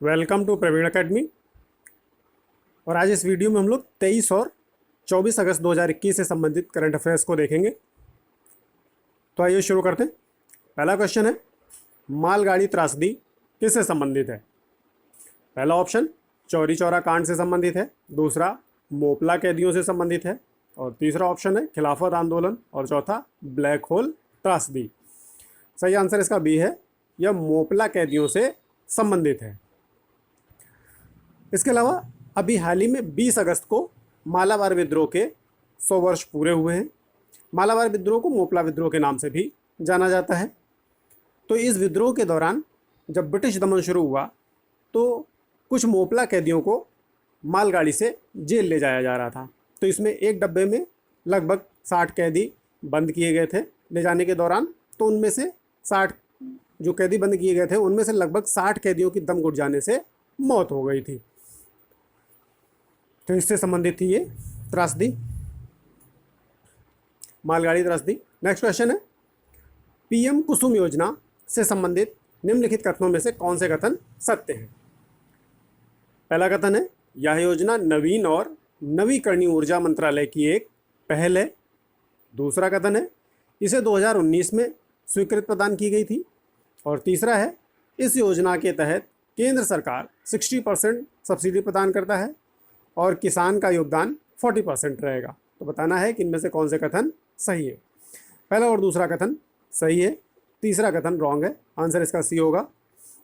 Welcome to Praveen academy. और आज इस वीडियो में हम लोग 23 और 24 अगस्त 2021 से संबंधित करंट अफेयर्स को देखेंगे। तो आइए शुरू करते हैं। पहला क्वेश्चन है, मालगाड़ी त्रासदी किससे संबंधित है? पहला ऑप्शन चौरी चौरा कांड से संबंधित है, दूसरा मोपला कैदियों से संबंधित है, और तीसरा ऑप्शन है खिलाफत आंदोलन, और चौथा ब्लैक होल त्रासदी। सही आंसर इसका बी है, यह मोपला कैदियों से संबंधित है। इसके अलावा अभी हाल ही में 20 अगस्त को मालाबार विद्रोह के 100 वर्ष पूरे हुए हैं। मालाबार विद्रोह को मोपला विद्रोह के नाम से भी जाना जाता है। तो इस विद्रोह के दौरान जब ब्रिटिश दमन शुरू हुआ तो कुछ मोपला कैदियों को मालगाड़ी से जेल ले जाया जा रहा था। तो इसमें एक डब्बे में लगभग 60 कैदी बंद किए गए थे ले जाने के दौरान। तो उनमें से 60 जो कैदी बंद किए गए थे उनमें से लगभग 60 कैदियों की दम घुट जाने से मौत हो गई थी। तो इससे संबंधित थी ये त्रासदी, मालगाड़ी त्रासदी। नेक्स्ट क्वेश्चन है, पीएम कुसुम योजना से संबंधित निम्नलिखित कथनों में से कौन से कथन सत्य हैं? पहला कथन है, यह योजना नवीन और नवीकरणीय ऊर्जा मंत्रालय की एक पहल है। दूसरा कथन है, इसे 2019 में स्वीकृति प्रदान की गई थी। और तीसरा है, इस योजना के तहत केंद्र सरकार 60% सब्सिडी प्रदान करता है और किसान का योगदान 40% रहेगा। तो बताना है कि इनमें से कौन से कथन सही है। पहला और दूसरा कथन सही है, तीसरा कथन रॉन्ग है। आंसर इसका सी होगा,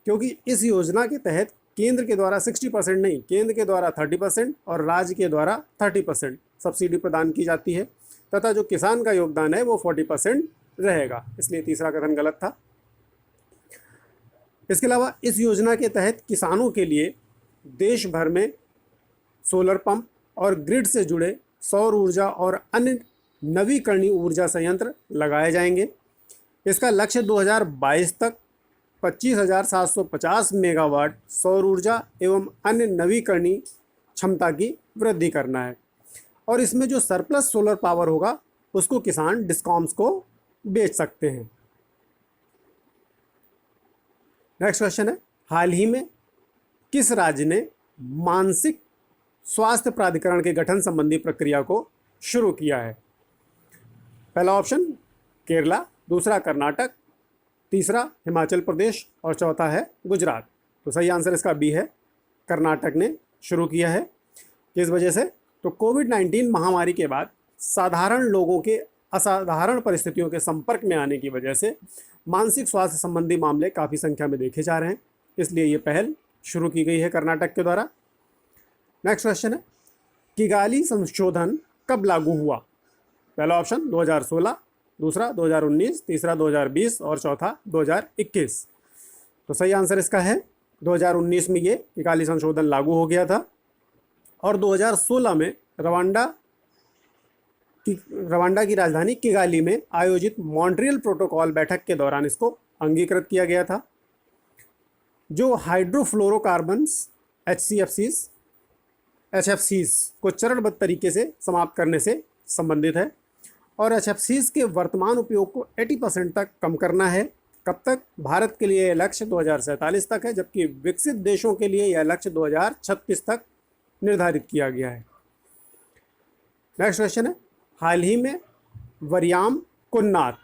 क्योंकि इस योजना के तहत केंद्र के द्वारा 60% नहीं, केंद्र के द्वारा 30% और राज्य के द्वारा 30% सब्सिडी प्रदान की जाती है, तथा जो किसान का योगदान है वो 40% रहेगा। इसलिए तीसरा कथन गलत था। इसके अलावा इस योजना के तहत किसानों के लिए देश भर में सोलर पंप और ग्रिड से जुड़े सौर ऊर्जा और अन्य नवीकरणीय ऊर्जा संयंत्र लगाए जाएंगे। इसका लक्ष्य 2022 तक 25,750 मेगावाट सौर ऊर्जा एवं अन्य नवीकरणीय क्षमता की वृद्धि करना है। और इसमें जो सरप्लस सोलर पावर होगा उसको किसान डिस्कॉम्स को बेच सकते हैं। नेक्स्ट क्वेश्चन है, हाल ही में किस राज्य ने मानसिक स्वास्थ्य प्राधिकरण के गठन संबंधी प्रक्रिया को शुरू किया है? पहला ऑप्शन केरला, दूसरा कर्नाटक, तीसरा हिमाचल प्रदेश और चौथा है गुजरात। तो सही आंसर इसका बी है, कर्नाटक ने शुरू किया है। किस वजह से? तो कोविड-19 महामारी के बाद साधारण लोगों के असाधारण परिस्थितियों के संपर्क में आने की वजह से मानसिक स्वास्थ्य संबंधी मामले काफ़ी संख्या में देखे जा रहे हैं, इसलिए ये पहल शुरू की गई है कर्नाटक के द्वारा। नेक्स्ट क्वेश्चन है, किगाली संशोधन कब लागू हुआ? पहला ऑप्शन 2016, दूसरा 2019, तीसरा 2020 और चौथा 2021। तो सही आंसर इसका है 2019 में ये किगाली संशोधन लागू हो गया था। और 2016 में रवांडा की राजधानी किगाली में आयोजित मॉन्ट्रियल प्रोटोकॉल बैठक के दौरान इसको अंगीकृत किया गया था, जो हाइड्रोफ्लोरोकार्बन्स HFCs को चरणबद्ध तरीके से समाप्त करने से संबंधित है। और HFCs के वर्तमान उपयोग को 80% तक कम करना है। कब तक? भारत के लिए यह लक्ष्य 2047 तक है, जबकि विकसित देशों के लिए यह लक्ष्य 2036 तक निर्धारित किया गया है। नेक्स्ट क्वेश्चन है, हाल ही में वरियाम कुन्नात,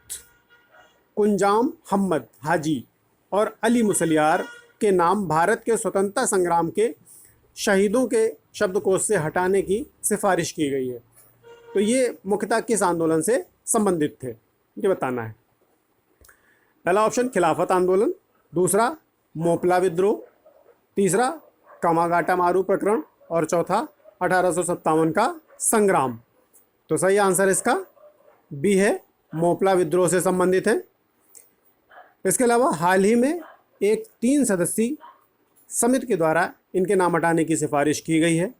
कुंजाम हम्मद हाजी और अली मुसलियार के नाम भारत के स्वतंत्रता संग्राम के शहीदों के शब्दकोश से हटाने की सिफारिश की गई है। तो ये मुख्यतः किस आंदोलन से संबंधित थे, ये बताना है। पहला ऑप्शन खिलाफत आंदोलन, दूसरा मोपला विद्रोह, तीसरा कामागाटा मारू प्रकरण और चौथा 1857 का संग्राम। तो सही आंसर इसका बी है, मोपला विद्रोह से संबंधित है। इसके अलावा हाल ही में एक 3 सदस्यीय समिति के द्वारा इनके नाम हटाने की सिफारिश की गई है।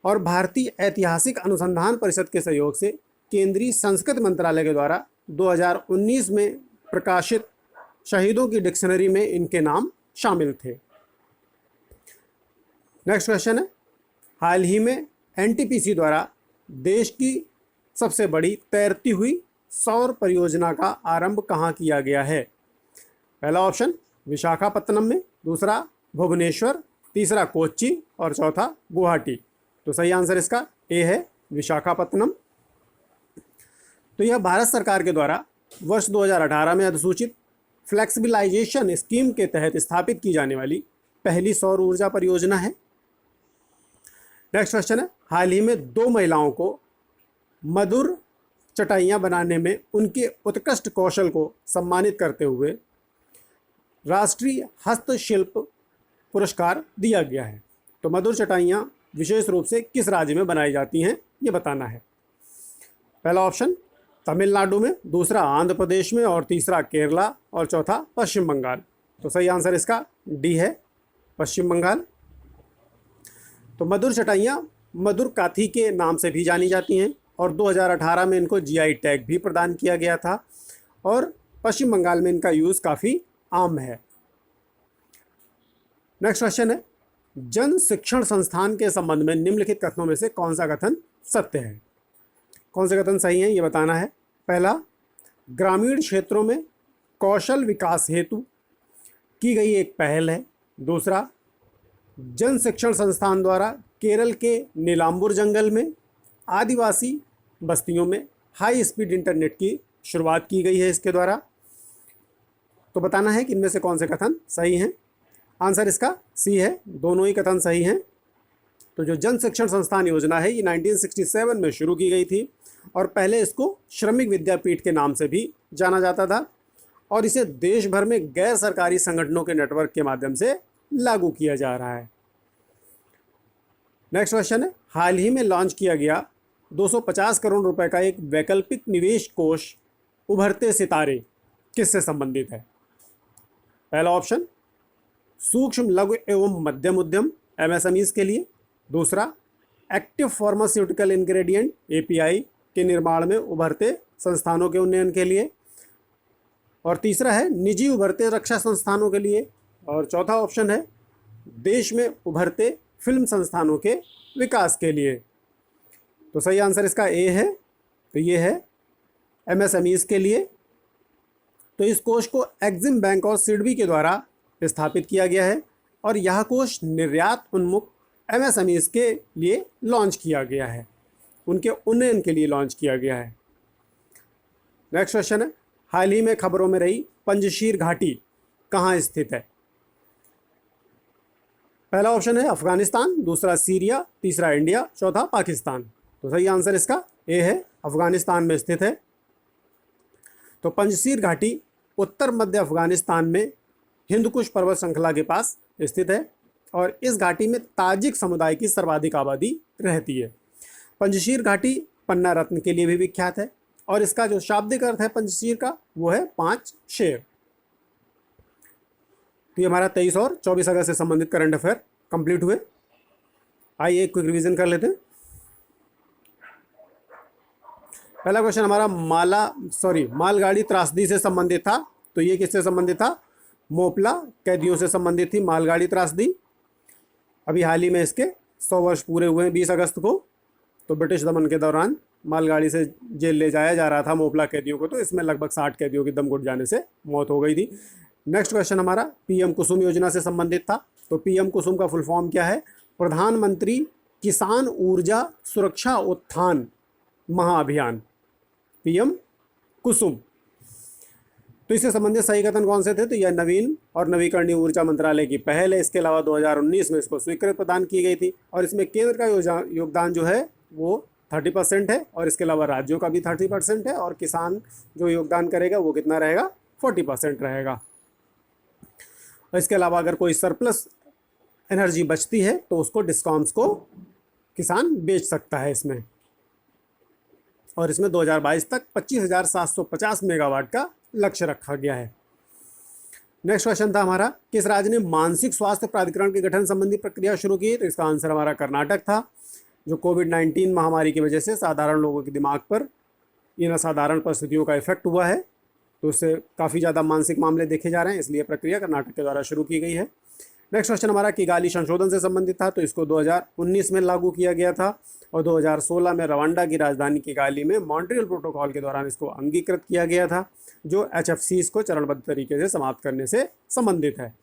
और भारतीय ऐतिहासिक अनुसंधान परिषद के सहयोग से केंद्रीय संस्कृति मंत्रालय के द्वारा 2019 में प्रकाशित शहीदों की डिक्शनरी में इनके नाम शामिल थे। नेक्स्ट क्वेश्चन है, हाल ही में NTPC द्वारा देश की सबसे बड़ी तैरती हुई सौर परियोजना का आरंभ कहाँ किया गया है? पहला ऑप्शन विशाखापत्तनम में, दूसरा भुवनेश्वर, तीसरा कोच्चि और चौथा गुवाहाटी। तो सही आंसर इसका ए है, विशाखापत्तनम। तो यह भारत सरकार के द्वारा वर्ष 2018 में अधिसूचित फ्लेक्सिबिलाइजेशन स्कीम के तहत स्थापित की जाने वाली पहली सौर ऊर्जा परियोजना है। नेक्स्ट क्वेश्चन है, हाल ही में 2 महिलाओं को मधुर चटाइयाँ बनाने में उनके उत्कृष्ट कौशल को सम्मानित करते हुए राष्ट्रीय हस्तशिल्प पुरस्कार दिया गया है। तो मधुर चटाइयाँ विशेष रूप से किस राज्य में बनाई जाती हैं, ये बताना है। पहला ऑप्शन तमिलनाडु में, दूसरा आंध्र प्रदेश में और तीसरा केरला और चौथा पश्चिम बंगाल। तो सही आंसर इसका डी है, पश्चिम बंगाल। तो मधुर चटाइयाँ मधुर काथी के नाम से भी जानी जाती हैं और 2018 में इनको जीआई टैग भी प्रदान किया गया था और पश्चिम बंगाल में इनका यूज़ काफ़ी आम है। नेक्स्ट क्वेश्चन है, जन शिक्षण संस्थान के संबंध में निम्नलिखित कथनों में से कौन सा कथन सत्य है? कौन से कथन सही हैं ये बताना है। पहला, ग्रामीण क्षेत्रों में कौशल विकास हेतु की गई एक पहल है। दूसरा, जन शिक्षण संस्थान द्वारा केरल के नीलांबुर जंगल में आदिवासी बस्तियों में हाई स्पीड इंटरनेट की शुरुआत की गई है इसके द्वारा। तो बताना है कि इनमें से कौन से कथन सही हैं। आंसर इसका सी है, दोनों ही कथन सही हैं। तो जो जन शिक्षण संस्थान योजना है ये 1967 में शुरू की गई थी और पहले इसको श्रमिक विद्यापीठ के नाम से भी जाना जाता था और इसे देश भर में गैर सरकारी संगठनों के नेटवर्क के माध्यम से लागू किया जा रहा है। नेक्स्ट क्वेश्चन है, हाल ही में लॉन्च किया गया 250 करोड़ रुपए का एक वैकल्पिक निवेश कोष उभरते सितारे किससे संबंधित है? पहला ऑप्शन सूक्ष्म लघु एवं मध्यम उद्यम एमएसएमईज के लिए। दूसरा, एक्टिव फार्मास्यूटिकल इंग्रेडिएंट एपीआई के निर्माण में उभरते संस्थानों के उन्नयन के लिए। और तीसरा है निजी उभरते रक्षा संस्थानों के लिए। और चौथा ऑप्शन है देश में उभरते फिल्म संस्थानों के विकास के लिए। तो सही आंसर इसका ए है, तो ये है एमएसएमईज के लिए। तो इस कोष को एक्जिम बैंक और सिडबी के द्वारा स्थापित किया गया है और यह कोष निर्यात उन्मुख एमएसएमईज के लिए लॉन्च किया गया है, उनके उन्नयन के लिए लॉन्च किया गया है। नेक्स्ट क्वेश्चन है, हाल ही में खबरों में रही पंजशीर घाटी कहाँ स्थित है? पहला ऑप्शन है अफगानिस्तान, दूसरा सीरिया, तीसरा इंडिया, चौथा पाकिस्तान। तो सही आंसर इसका ए है, अफगानिस्तान में स्थित है। तो पंजशीर घाटी उत्तर मध्य अफगानिस्तान में हिंदकुश पर्वत श्रृंखला के पास स्थित है और इस घाटी में ताजिक समुदाय की सर्वाधिक आबादी रहती है। पंजशीर घाटी पन्ना रत्न के लिए भी विख्यात है और इसका जो शाब्दिक अर्थ है पंजशीर का वो है 5 शेर। तो ये हमारा 23 और 24 अगस्त से संबंधित करंट अफेयर कंप्लीट हुए। आइए एक क्विक रिवीजन कर लेते हैं। पहला क्वेश्चन हमारा मालगाड़ी त्रासदी से संबंधित था। तो ये किससे संबंधित था? मोपला कैदियों से संबंधित थी मालगाड़ी त्रासदी। अभी हाल ही में इसके 100 वर्ष पूरे हुए हैं 20 अगस्त को। तो ब्रिटिश दमन के दौरान मालगाड़ी से जेल ले जाया जा रहा था मोपला कैदियों को, तो इसमें लगभग 60 कैदियों की दम घुट जाने से मौत हो गई थी। नेक्स्ट क्वेश्चन हमारा पीएम कुसुम योजना से संबंधित था। तो पीएम कुसुम का फुल फॉर्म क्या है? प्रधानमंत्री किसान ऊर्जा सुरक्षा उत्थान महाअभियान, पीएम कुसुम। तो इससे संबंधित सही कथन कौन से थे? तो यह नवीन और नवीकरणीय ऊर्जा मंत्रालय की पहल है। इसके अलावा 2019 में इसको स्वीकृति प्रदान की गई थी और इसमें केंद्र का योगदान जो है वो 30% है और इसके अलावा राज्यों का भी 30% है और किसान जो योगदान करेगा वो कितना रहेगा? 40% रहेगा। और इसके अलावा अगर कोई सरप्लस एनर्जी बचती है तो उसको डिस्कॉम्स को किसान बेच सकता है इसमें। और इसमें 2022 तक 25,750 मेगावाट का लक्ष्य रखा गया है। नेक्स्ट क्वेश्चन था हमारा, किस राज्य ने मानसिक स्वास्थ्य प्राधिकरण के गठन संबंधी प्रक्रिया शुरू की? तो इसका आंसर हमारा कर्नाटक था। जो कोविड-19 महामारी की वजह से साधारण लोगों के दिमाग पर इन असाधारण परिस्थितियों का इफेक्ट हुआ है, तो उससे काफ़ी ज़्यादा मानसिक मामले देखे जा रहे हैं, इसलिए प्रक्रिया कर्नाटक के द्वारा शुरू की गई है। नेक्स्ट क्वेश्चन हमारा किगाली संशोधन से संबंधित था, तो इसको 2019 में लागू किया गया था और 2016 में रवांडा की राजधानी किगाली में मॉन्ट्रियल प्रोटोकॉल के दौरान इसको अंगीकृत किया गया था, जो HFCs को चरणबद्ध तरीके से समाप्त करने से संबंधित है,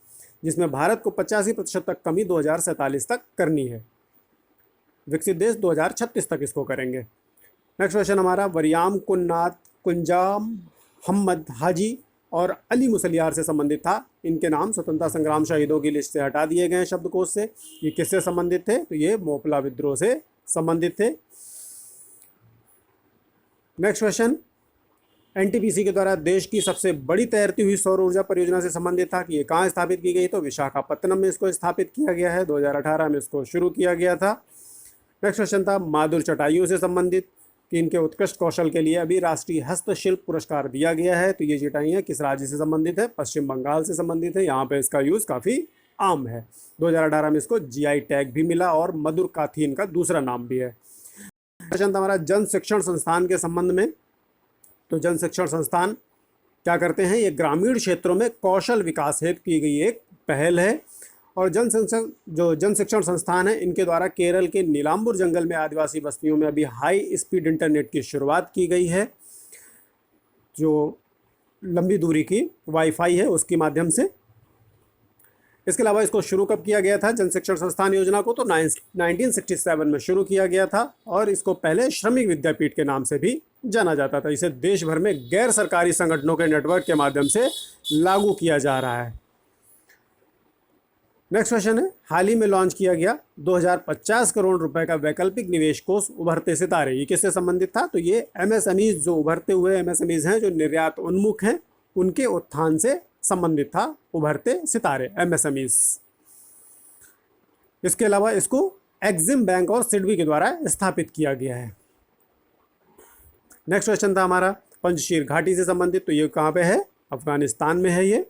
जिसमें भारत को 85% तक कमी 2047 तक करनी है। विकसित देश 2036 तक इसको करेंगे। नेक्स्ट क्वेश्चन हमारा वरियाम कुन्नात कुंजाम हमद हाजी और अली मुसलियार से संबंधित था। इनके नाम स्वतंत्रता संग्राम शहीदों की लिस्ट से हटा दिए गए हैं शब्दकोश से। ये किससे संबंधित थे? तो ये मोपला विद्रोह से संबंधित थे। नेक्स्ट क्वेश्चन NTPC के द्वारा देश की सबसे बड़ी तैरती हुई सौर ऊर्जा परियोजना से संबंधित था कि ये कहाँ स्थापित की गई, तो विशाखापत्तनम में इसको स्थापित किया गया है। 2018 में इसको शुरू किया गया था। नेक्स्ट क्वेश्चन था माधुर चटाइयों से संबंधित कि इनके उत्कृष्ट कौशल के लिए अभी राष्ट्रीय हस्तशिल्प पुरस्कार दिया गया है। तो ये चटाइयाँ किस राज्य से संबंधित है? पश्चिम बंगाल से संबंधित है। यहाँ पे इसका यूज़ काफ़ी आम है। 2018 में इसको GI टैग भी मिला और मधुर काथी इनका दूसरा नाम भी है। क्वेश्चन था हमारा जन शिक्षण संस्थान के संबंध में। तो जन शिक्षण संस्थान क्या करते हैं? ये ग्रामीण क्षेत्रों में कौशल विकास हेतु की गई एक पहल है। और जन शिक्षण संस्थान है, इनके द्वारा केरल के नीलांबुर जंगल में आदिवासी बस्तियों में अभी हाई स्पीड इंटरनेट की शुरुआत की गई है, जो लंबी दूरी की वाईफाई है उसके माध्यम से। इसके अलावा इसको शुरू कब किया गया था जन शिक्षण संस्थान योजना को? तो 1967 में शुरू किया गया था और इसको पहले श्रमिक विद्यापीठ के नाम से भी जाना जाता था। इसे देश भर में गैर सरकारी संगठनों के नेटवर्क के माध्यम से लागू किया जा रहा है। नेक्स्ट क्वेश्चन है हाल ही में लॉन्च किया गया 2050 करोड़ रुपए का वैकल्पिक निवेश कोष उभरते सितारे, ये किससे संबंधित था? तो ये MSMEs, जो उभरते हुए MSMEs हैं, जो निर्यात उन्मुख हैं, उनके उत्थान से संबंधित था उभरते सितारे MSMEs। इसके अलावा इसको एक्जिम बैंक और सिडबी के द्वारा स्थापित किया गया है। नेक्स्ट क्वेश्चन था हमारा पंजशीर घाटी से संबंधित। तो ये कहाँ पे है? अफगानिस्तान में है ये।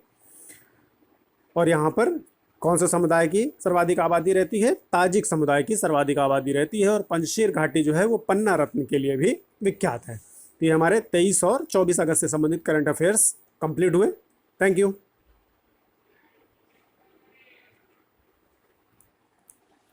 और यहाँ पर कौन से समुदाय की सर्वाधिक आबादी रहती है? ताजिक समुदाय की सर्वाधिक आबादी रहती है। और पंजशीर घाटी जो है वो पन्ना रत्न के लिए भी विख्यात है। तो ये हमारे 23 और 24 अगस्त से संबंधित करंट अफेयर्स कंप्लीट हुए। Thank you.